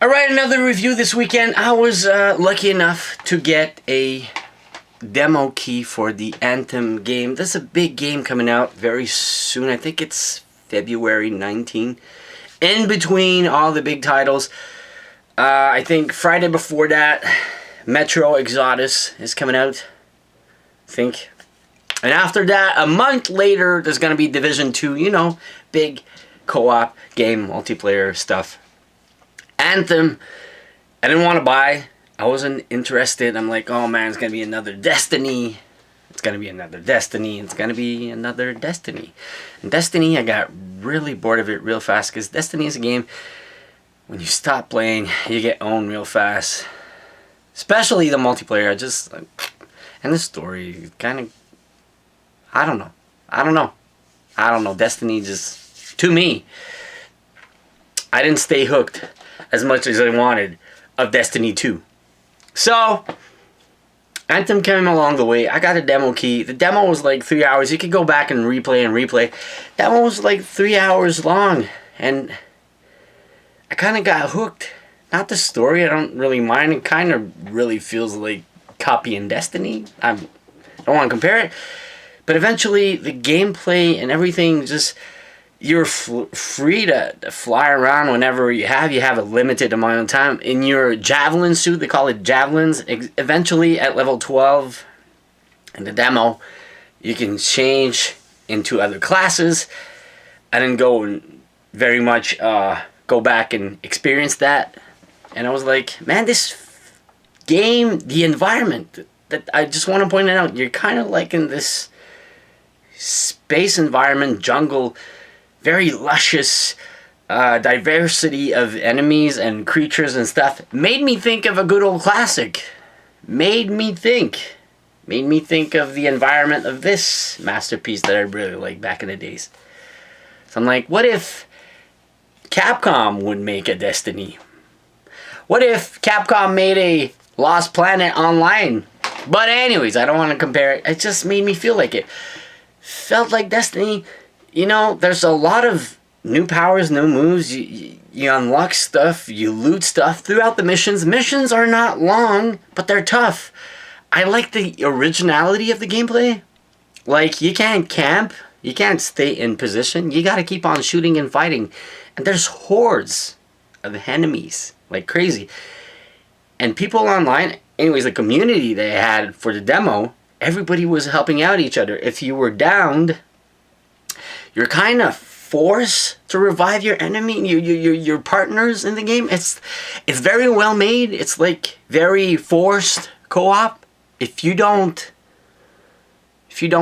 Alright, another review this weekend. I was lucky enough to get a demo key for the Anthem game. There's a big game coming out very soon. I think it's February 19. In between all the big titles, I think Friday before that, Metro Exodus is coming out. I think. And after that, a month later, there's going to be Division 2, you know, big co-op game, multiplayer stuff. Anthem, I didn't want to buy. I wasn't interested. I'm like, oh man, it's going to be another Destiny. It's going to be another Destiny. It's going to be another Destiny. And Destiny, I got really bored of it real fast because Destiny is a game, when you stop playing, you get owned real fast. Especially the multiplayer. And the story, kind of, I don't know. Destiny just, to me, I didn't stay hooked as much as I wanted of Destiny 2. So, Anthem came along the way. I got a demo key. The demo was like 3 hours. You could go back and replay. Demo was like 3 hours long. And I kind of got hooked. Not the story. I don't really mind. It kind of really feels like copying Destiny. I don't want to compare it. But eventually, the gameplay and everything just... You're free to fly around whenever you have. You have a limited amount of time. In your javelin suit, they call it javelins. Eventually, at level 12, in the demo, you can change into other classes. I didn't go and very much go back and experience that. And I was like, man, this game, the environment, that I just want to point it out. You're kind of like in this space environment, jungle, very luscious diversity of enemies and creatures and stuff. Made me think of a good old classic. Made me think of the environment of this masterpiece that I really liked back in the days. So I'm like, what if Capcom would make a Destiny? What if Capcom made a Lost Planet Online? But anyways, I don't want to compare it. It just made me feel like it. Felt like Destiny. You know, there's a lot of new powers, new moves. You unlock stuff, you loot stuff throughout the missions. Missions are not long, but they're tough. I like the originality of the gameplay. Like, you can't camp. You can't stay in position. You gotta keep on shooting and fighting. And there's hordes of enemies, like crazy. And people online, anyways, the community they had for the demo, everybody was helping out each other. If you were downed, you're kind of forced to revive your enemy, your partners in the game. It's very well made. It's like very forced co-op. If you don't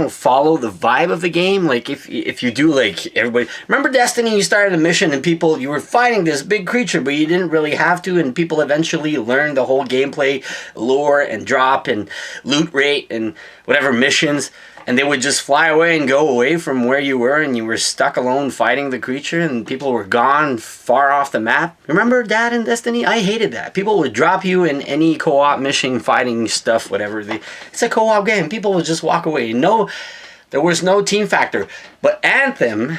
follow the vibe of the game, like if you do, like everybody. Remember Destiny? You started a mission and you were fighting this big creature, but you didn't really have to, and people eventually learned the whole gameplay, lore and drop and loot rate and whatever missions. And they would just fly away and go away from where you were, and you were stuck alone fighting the creature, and people were gone far off the map. Remember that in Destiny? I hated that. People would drop you in any co-op mission, fighting stuff, whatever. It's a co-op game. People would just walk away. No, there was no team factor. But Anthem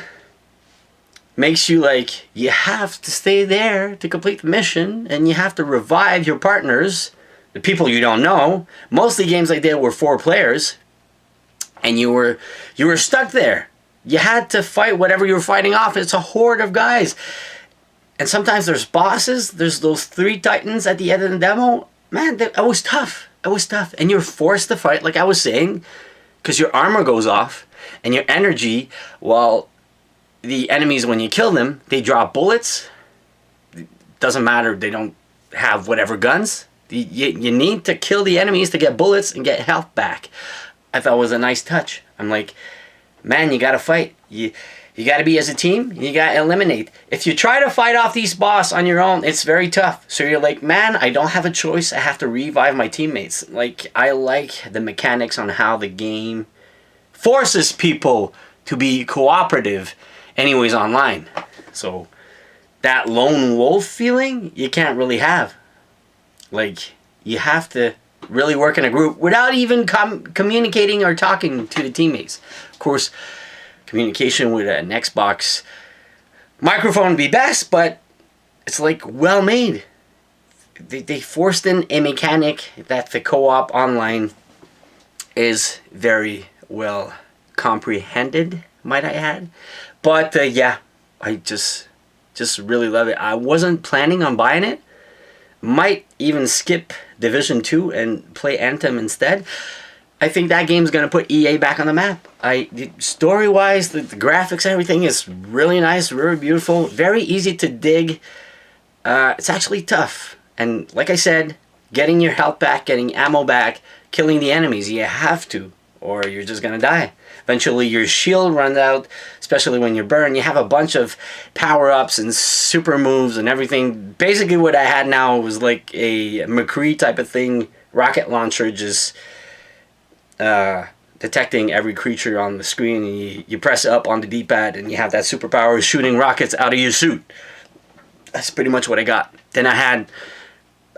makes you like, you have to stay there to complete the mission, and you have to revive your partners, the people you don't know. Mostly games like that were 4 players. And you were stuck there. You had to fight whatever you were fighting off. It's a horde of guys. And sometimes there's bosses. There's those 3 titans at the end of the demo. Man, it was tough. It was tough. And you're forced to fight, like I was saying, because your armor goes off. And your energy, while the enemies, when you kill them, they drop bullets. Doesn't matter. They don't have whatever guns. You need to kill the enemies to get bullets and get health back. I thought it was a nice touch. I'm like, man, you gotta fight. You gotta be as a team. You gotta eliminate. If you try to fight off these boss on your own, it's very tough. So you're like, man, I don't have a choice. I have to revive my teammates. Like, I like the mechanics on how the game forces people to be cooperative anyways online. So that lone wolf feeling, you can't really have. Like, you have to really work in a group without even communicating or talking to the teammates. Of course, communication with an Xbox microphone would be best, but it's like well made. they forced in a mechanic that the co-op online is very well comprehended, might I add. But yeah, I just really love it. I wasn't planning on buying it. Might even skip Division 2 and play Anthem instead. I think that game's going to put EA back on the map. Story-wise, the graphics, everything is really nice, really beautiful, very easy to dig. It's actually tough. And like I said, getting your health back, getting ammo back, killing the enemies, you have to, or you're just going to die. Eventually your shield runs out, especially when you're burned. You have a bunch of power-ups and super moves and everything. Basically what I had now was like a McCree type of thing, rocket launcher, just detecting every creature on the screen. And you press up on the D-pad and you have that superpower shooting rockets out of your suit. That's pretty much what I got. Then I had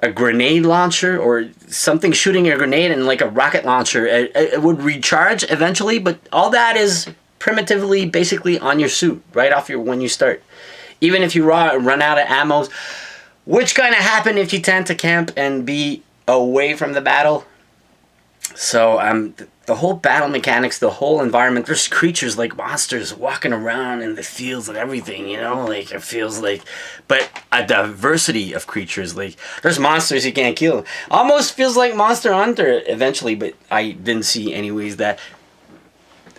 a grenade launcher or something shooting a grenade and like a rocket launcher. It would recharge eventually, but all that is primitively basically on your suit right off when you start. Even if you run out of ammo, which kind of happen if you tend to camp and be away from the battle. So the whole battle mechanics, the whole environment, there's creatures like monsters walking around in the fields and everything, you know, like it feels like, but a diversity of creatures, like there's monsters you can't kill. Almost feels like Monster Hunter eventually, but I didn't see anyways that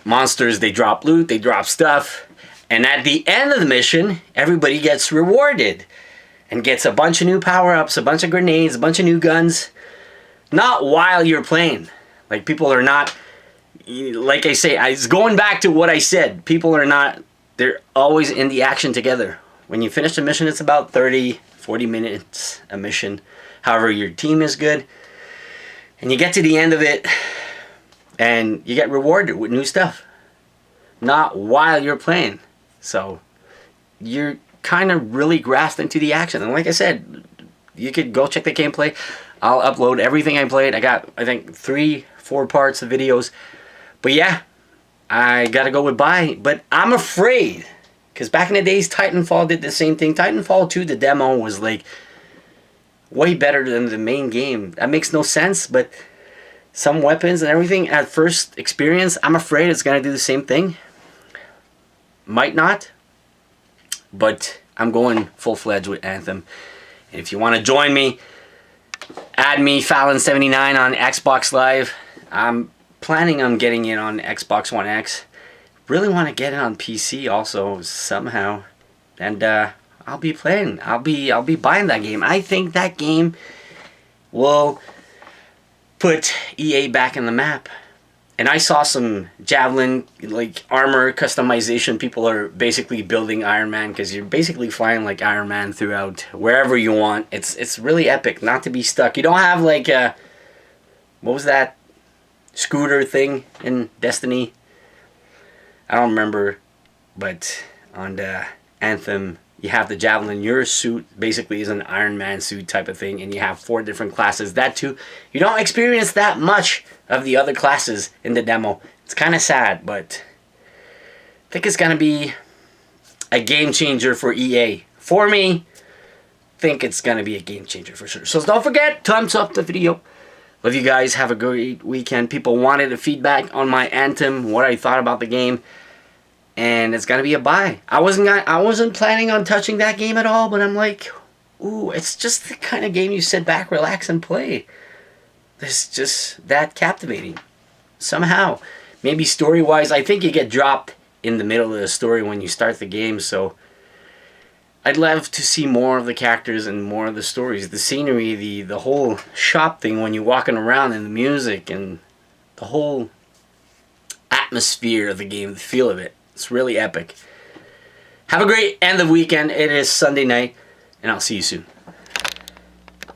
monsters, they drop loot, they drop stuff, and at the end of the mission, everybody gets rewarded and gets a bunch of new power-ups, a bunch of grenades, a bunch of new guns, not while you're playing. Like, people are not, like I say, it's going back to what I said. People are not, they're always in the action together. When you finish the mission, it's about 30, 40 minutes a mission. However, your team is good. And you get to the end of it, and you get rewarded with new stuff. Not while you're playing. So, you're kind of really grasped into the action. And like I said, you could go check the gameplay. I'll upload everything I played. I got, I think, 3-4 parts of videos. But yeah, I gotta go with buy. But I'm afraid, because back in the days, Titanfall did the same thing. Titanfall 2, the demo was like way better than the main game. That makes no sense, but some weapons and everything at first experience, I'm afraid it's gonna do the same thing. Might not, but I'm going full-fledged with Anthem. And if you want to join me, add me, Fallon79 on Xbox Live. I'm planning on getting it on Xbox One X. Really want to get it on PC also somehow. And I'll be playing. I'll be buying that game. I think that game will put EA back in the map. And I saw some Javelin, like, armor customization. People are basically building Iron Man, because you're basically flying like Iron Man throughout wherever you want. It's really epic not to be stuck. You don't have like a, what was that scooter thing in Destiny? I don't remember, but on the Anthem, you have the Javelin. Your suit basically is an Iron Man suit type of thing, and you have 4 different classes. That too, you don't experience that much of the other classes in the demo. It's kind of sad, but I think it's going to be a game changer for EA. For me, I think it's going to be a game changer for sure. So don't forget, thumbs up the video. Love you guys. Have a great weekend. People wanted a feedback on my Anthem, what I thought about the game. And it's gonna be a buy. I wasn't planning on touching that game at all, but I'm like, ooh, it's just the kind of game you sit back, relax, and play. It's just that captivating. Somehow. Maybe story-wise, I think you get dropped in the middle of the story when you start the game, so I'd love to see more of the characters and more of the stories. The scenery, the whole shop thing when you're walking around, and the music, and the whole atmosphere of the game, the feel of it. It's really epic. Have a great end of weekend. It is Sunday night, and I'll see you soon.